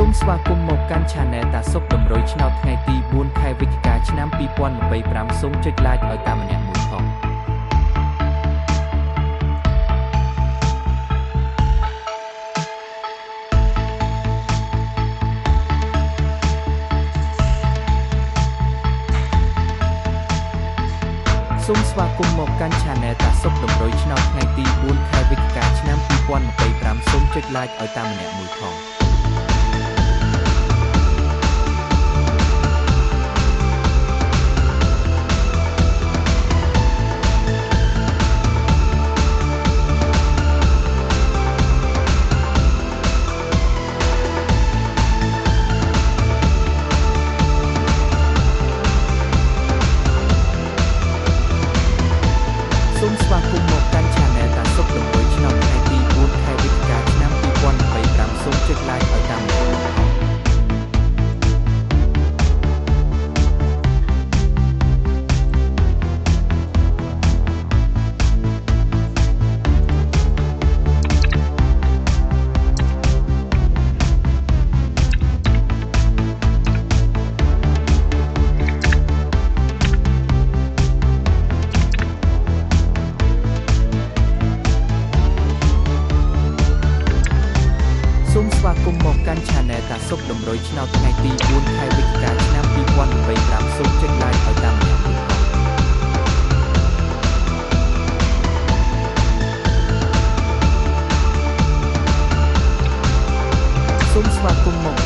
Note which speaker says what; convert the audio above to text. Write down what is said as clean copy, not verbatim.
Speaker 1: សូមស្វាគមន៍មកកាន់ Channel តាសុកតម្រុយឆ្នោតថ្ងៃទី4 ខែវិច្ឆិកាឆ្នាំ2025សូមចុច Like ឲ្យតាមម្នាក់មួយផងសូមស្វាគមន៍មកកាន់ Channel តាសុកតម្រុយឆ្នោតថ្ងៃទី4 ខែវិច្ឆិកាឆ្នាំ2025សូមចុច Like ឲ្យតាមម្នាក់មួយផងសូមស្វាគមន៍មកកាន់ Channel តាសុកតម្រុយឆ្នោតថ្ងៃទី4 ខែវិច្ឆិកាឆ្នាំ2025សូមចុច Like ឲ្យតាមម្នាក់មួយផងសូមស្វាគមន៍មកកាន់ Channel តាសុកតម្រុយឆ្នោតថ្ងៃទី4 ខែវិច្ឆិកាឆ្នាំ2025សូមចុច Like ឲ្យតាមម្នាក់មួយផងសូមស្វាគមន៍មក